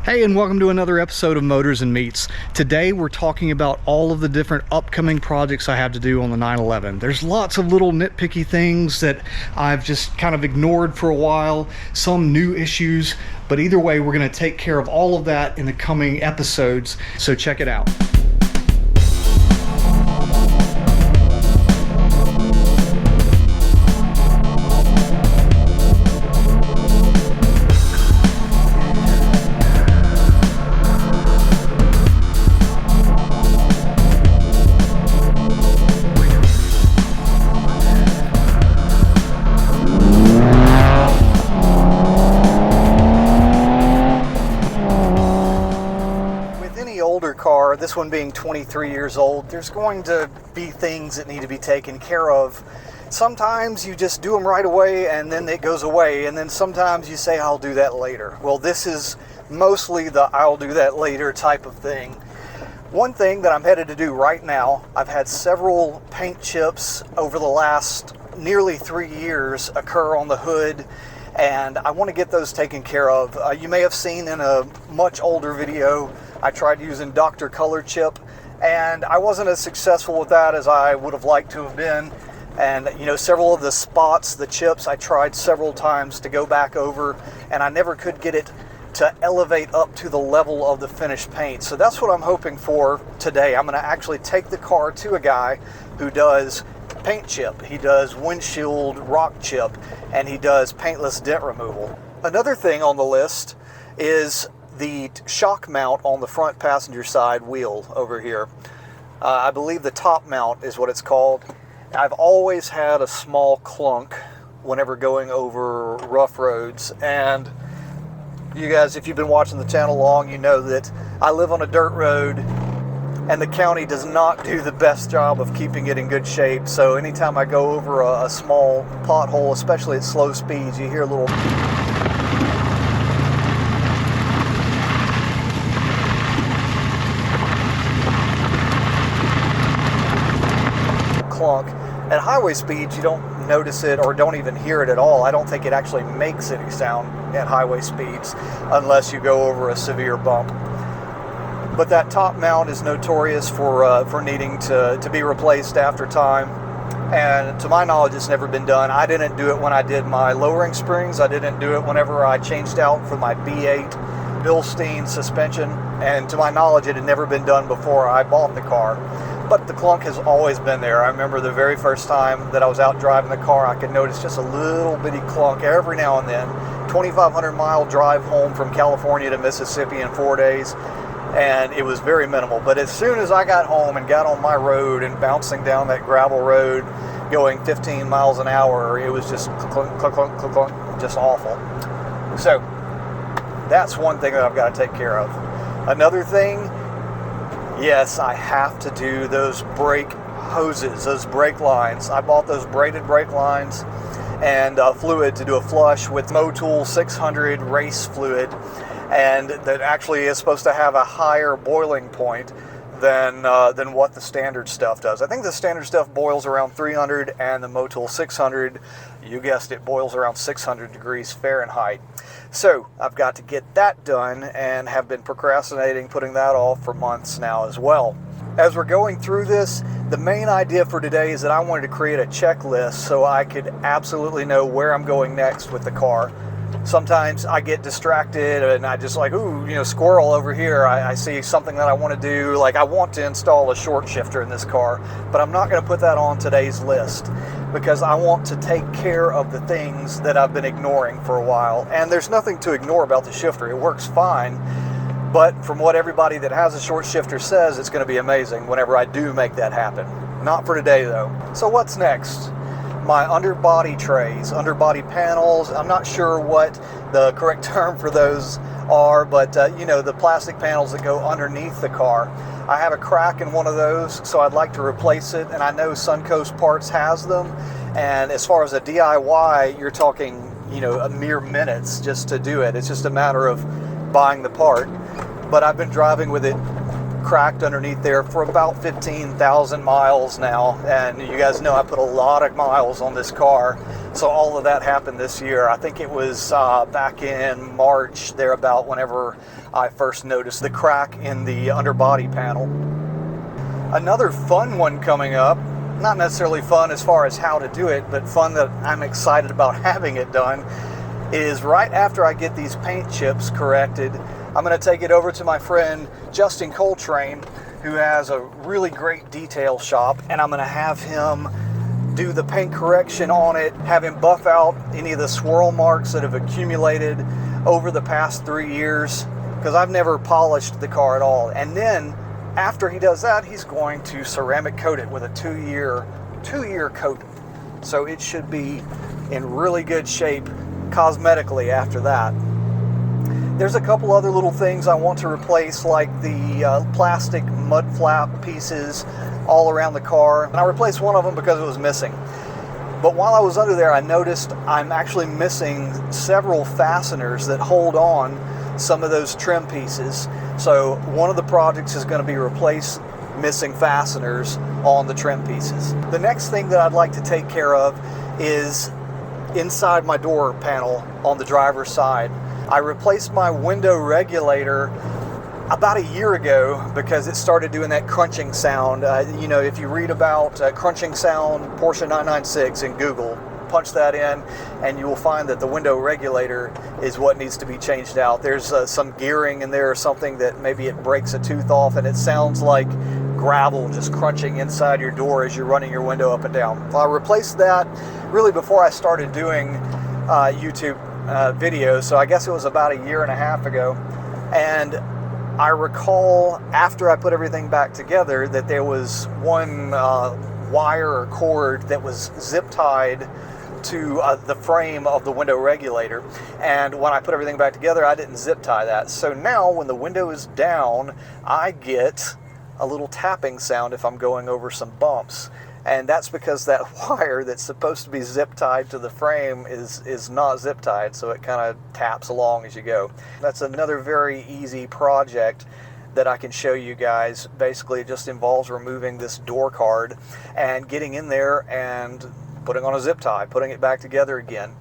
Hey, and welcome to another episode of Motors and Meats. Today we're talking about all of the different upcoming projects I have to do on the 911. There's lots of little nitpicky things that I've just kind of ignored for a while, some new issues, but either way we're going to take care of all of that in the coming episodes, so check it out. This one being 23 years old, there's going to be things that need to be taken care of. Sometimes you just do them right away and then it goes away, and then sometimes you say, I'll do that later. Well, this is mostly the I'll do that later type of thing. One thing that I'm headed to do right now, I've had several paint chips over the last nearly 3 years occur on the hood, and I want to get those taken care of. You may have seen in a much older video I tried using Dr. Color chip, and I wasn't as successful with that as I would have liked to have been. And several of the spots, the chips, I tried several times to go back over, and I never could get it to elevate up to the level of the finished paint. So that's what I'm hoping for today. I'm going to actually take the car to a guy who does paint chip. He does windshield rock chip, and he does paintless dent removal. Another thing on the list is the shock mount on the front passenger side wheel over here. I believe the top mount is what it's called. I've always had a small clunk whenever going over rough roads, and you guys, if you've been watching the channel long, you know that I live on a dirt road and the county does not do the best job of keeping it in good shape. So anytime I go over a small pothole, especially at slow speeds, you hear a little clunk. At highway speeds, you don't notice it or don't even hear it at all. I don't think it actually makes any sound at highway speeds unless you go over a severe bump. But that top mount is notorious for needing to be replaced after time. And to my knowledge, it's never been done. I didn't do it when I did my lowering springs. I didn't do it whenever I changed out for my B8 Bilstein suspension. And to my knowledge, it had never been done before I bought the car. But the clunk has always been there. I remember the very first time that I was out driving the car, I could notice just a little bitty clunk every now and then. 2,500 mile drive home from California to Mississippi in 4 days, and it was very minimal. But as soon as I got home and got on my road and bouncing down that gravel road going 15 miles an hour, it was just clunk, clunk, clunk, clunk, clunk, just awful. So that's one thing that I've got to take care of. Another thing, yes, I have to do those brake hoses, those brake lines. I bought those braided brake lines and fluid to do a flush with Motul 600 race fluid, and that actually is supposed to have a higher boiling point than what the standard stuff does. I think the standard stuff boils around 300, and the Motul 600, you guessed it, boils around 600 degrees Fahrenheit. So I've got to get that done and have been procrastinating putting that off for months now as well. As we're going through this, the main idea for today is that I wanted to create a checklist so I could absolutely know where I'm going next with the car. Sometimes I get distracted and I just like, squirrel over here. I see something that I want to do. Like I want to install a short shifter in this car, but I'm not going to put that on today's list because I want to take care of the things that I've been ignoring for a while. And there's nothing to ignore about the shifter. It works fine. But from what everybody that has a short shifter says, it's going to be amazing whenever I do make that happen. Not for today though. So what's next? My underbody trays, underbody panels. I'm not sure what the correct term for those are, but the plastic panels that go underneath the car. I have a crack in one of those, so I'd like to replace it, and I know Suncoast Parts has them. And as far as a DIY, you're talking, a mere minutes just to do it. It's just a matter of buying the part. But I've been driving with it cracked underneath there for about 15,000 miles now, and you guys know I put a lot of miles on this car, so all of that happened this year. I think it was back in March, thereabout, whenever I first noticed the crack in the underbody panel. Another fun one coming up, not necessarily fun as far as how to do it, but fun that I'm excited about having it done, is right after I get these paint chips corrected, I'm going to take it over to my friend Justin Coltrane, who has a really great detail shop, and I'm going to have him do the paint correction on it, have him buff out any of the swirl marks that have accumulated over the past 3 years, because I've never polished the car at all. And then after he does that, he's going to ceramic coat it with a two-year coat. So it should be in really good shape cosmetically after that. There's a couple other little things I want to replace, like the plastic mud flap pieces all around the car. And I replaced one of them because it was missing. But while I was under there, I noticed I'm actually missing several fasteners that hold on some of those trim pieces. So one of the projects is going to be replace missing fasteners on the trim pieces. The next thing that I'd like to take care of is inside my door panel on the driver's side. I replaced my window regulator about a year ago because it started doing that crunching sound. You know, if you read about crunching sound Porsche 996 in Google, punch that in and you will find that the window regulator is what needs to be changed out. There's some gearing in there or something that maybe it breaks a tooth off, and it sounds like gravel just crunching inside your door as you're running your window up and down. Well, I replaced that really before I started doing YouTube videos, so I guess it was about a year and a half ago. And I recall after I put everything back together that there was one wire or cord that was zip tied to the frame of the window regulator, and when I put everything back together I didn't zip tie that. So now when the window is down, I get a little tapping sound if I'm going over some bumps, and that's because that wire that's supposed to be zip tied to the frame is not zip tied, so it kind of taps along as you go. That's another very easy project that I can show you guys. Basically it just involves removing this door card and getting in there and putting on a zip tie, putting it back together again.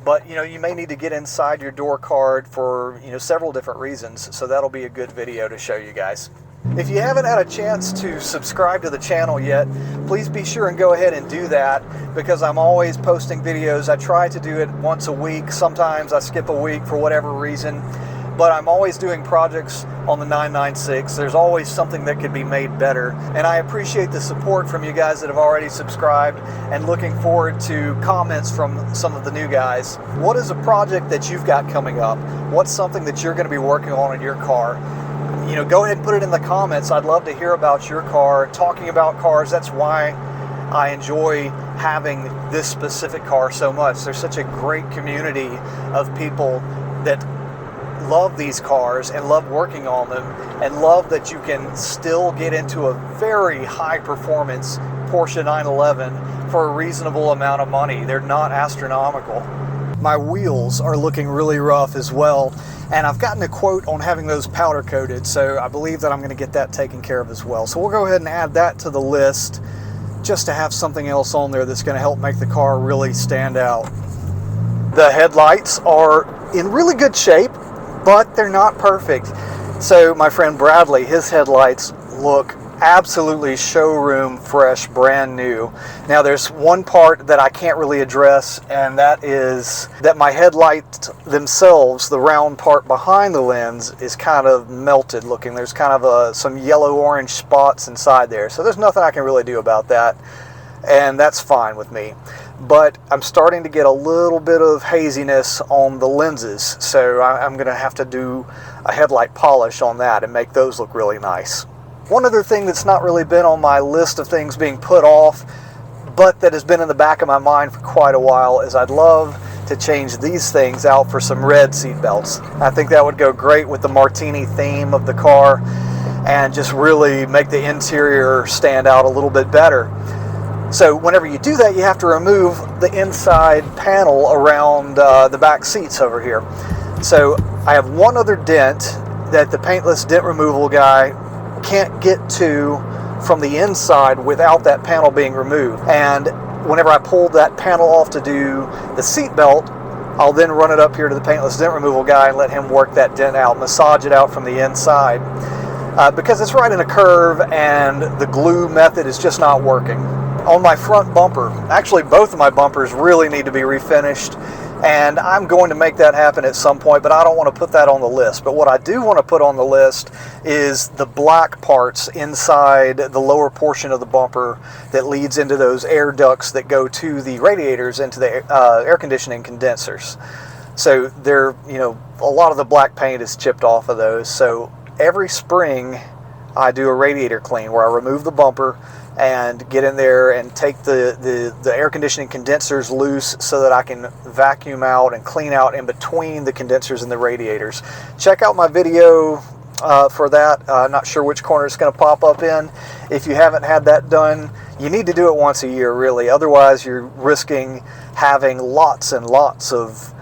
But you know, you may need to get inside your door card for several different reasons, so that'll be a good video to show you guys. If you haven't had a chance to subscribe to the channel yet, please be sure and go ahead and do that, because I'm always posting videos. I try to do it once a week. Sometimes I skip a week for whatever reason, but I'm always doing projects on the 996. There's always something that could be made better, and I appreciate the support from you guys that have already subscribed, and looking forward to comments from some of the new guys. What is a project that you've got coming up? What's something that you're going to be working on in your car? Go ahead and put it in the comments. I'd love to hear about your car, talking about cars. That's why I enjoy having this specific car so much. There's such a great community of people that love these cars and love working on them, and love that you can still get into a very high performance Porsche 911 for a reasonable amount of money. They're not astronomical. My wheels are looking really rough as well, and I've gotten a quote on having those powder coated, so I believe that I'm going to get that taken care of as well. So we'll go ahead and add that to the list, just to have something else on there that's going to help make the car really stand out. The headlights are in really good shape, but they're not perfect. So my friend Bradley, his headlights look absolutely showroom fresh, brand new. Now there's one part that I can't really address, and that is that my headlights themselves, the round part behind the lens, is kind of melted looking. There's kind of some yellow-orange spots inside there, so there's nothing I can really do about that, and that's fine with me. But I'm starting to get a little bit of haziness on the lenses, so I'm going to have to do a headlight polish on that and make those look really nice. One other thing that's not really been on my list of things being put off, but that has been in the back of my mind for quite a while, is I'd love to change these things out for some red seat belts. I think that would go great with the Martini theme of the car and just really make the interior stand out a little bit better. So whenever you do that, you have to remove the inside panel around the back seats over here. So I have one other dent that the paintless dent removal guy can't get to from the inside without that panel being removed. And whenever I pulled that panel off to do the seat belt, I'll then run it up here to the paintless dent removal guy and let him work that dent out, massage it out from the inside. Because it's right in a curve and the glue method is just not working. On my front bumper, actually both of my bumpers really need to be refinished, and I'm going to make that happen at some point, but I don't want to put that on the list. But what I do want to put on the list is the black parts inside the lower portion of the bumper that leads into those air ducts that go to the radiators, into the air conditioning condensers. So they're, you know, a lot of the black paint is chipped off of those. So every spring I do a radiator clean where I remove the bumper and get in there and take the air conditioning condensers loose so that I can vacuum out and clean out in between the condensers and the radiators. Check out my video for that. Not sure which corner it's going to pop up in. If you haven't had that done, you need to do it once a year, really. Otherwise, you're risking having lots and lots of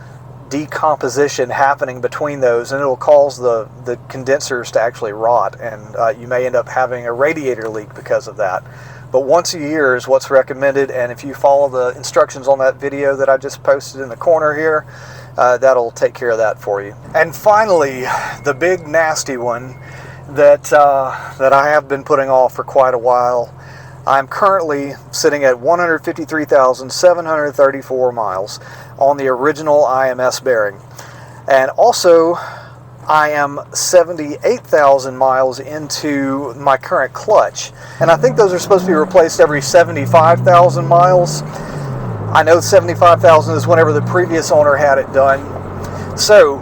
decomposition happening between those, and it'll cause the condensers to actually rot, and you may end up having a radiator leak because of that. But once a year is what's recommended, and if you follow the instructions on that video that I just posted in the corner here, that'll take care of that for you. And finally, the big nasty one that I have been putting off for quite a while. I'm currently sitting at 153,734 miles on the original IMS bearing. And also, I am 78,000 miles into my current clutch. And I think those are supposed to be replaced every 75,000 miles. I know 75,000 is whenever the previous owner had it done. So,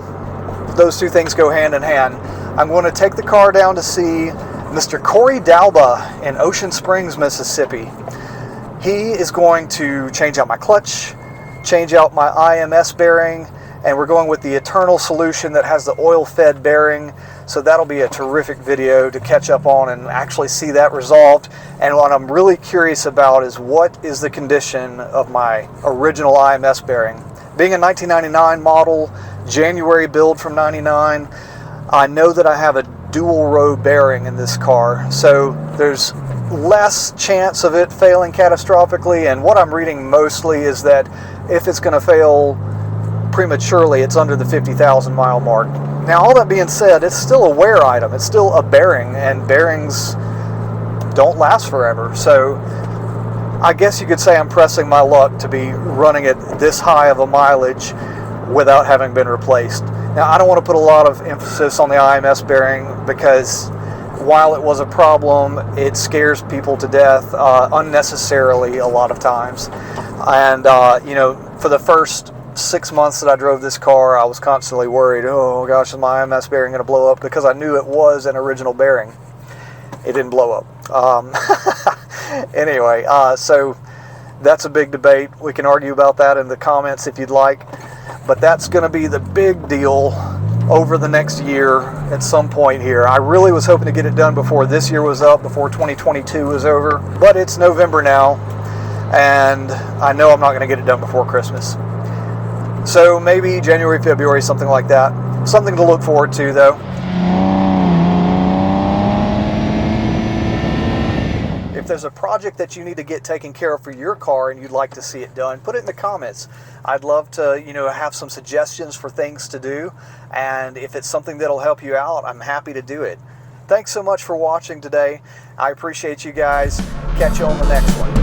those two things go hand in hand. I'm going to take the car down to see Mr. Corey Dalba in Ocean Springs, Mississippi. He is going to change out my clutch, change out my IMS bearing, and we're going with the Eternal solution that has the oil-fed bearing. So that'll be a terrific video to catch up on and actually see that resolved. And what I'm really curious about is what is the condition of my original IMS bearing. Being a 1999 model, January build from 99, I know that I have a dual row bearing in this car, so there's less chance of it failing catastrophically, and what I'm reading mostly is that if it's going to fail prematurely, it's under the 50,000 mile mark. Now, all that being said, it's still a wear item. It's still a bearing, and bearings don't last forever, so I guess you could say I'm pressing my luck to be running it this high of a mileage without having been replaced. Now, I don't want to put a lot of emphasis on the IMS bearing because while it was a problem, it scares people to death unnecessarily a lot of times. And, you know, for the first 6 months that I drove this car, I was constantly worried, oh gosh, is my IMS bearing going to blow up? Because I knew it was an original bearing. It didn't blow up. Anyway, so that's a big debate. We can argue about that in the comments if you'd like. But that's going to be the big deal over the next year at some point here. I really was hoping to get it done before this year was up, before 2022 was over. But it's November now, and I know I'm not going to get it done before Christmas. So maybe January, February, something like that. Something to look forward to, though. If there's a project that you need to get taken care of for your car and you'd like to see it done, put it in the comments. I'd love to, you know, have some suggestions for things to do, and if it's something that'll help you out, I'm happy to do it. Thanks so much for watching today. I appreciate you guys. Catch you on the next one.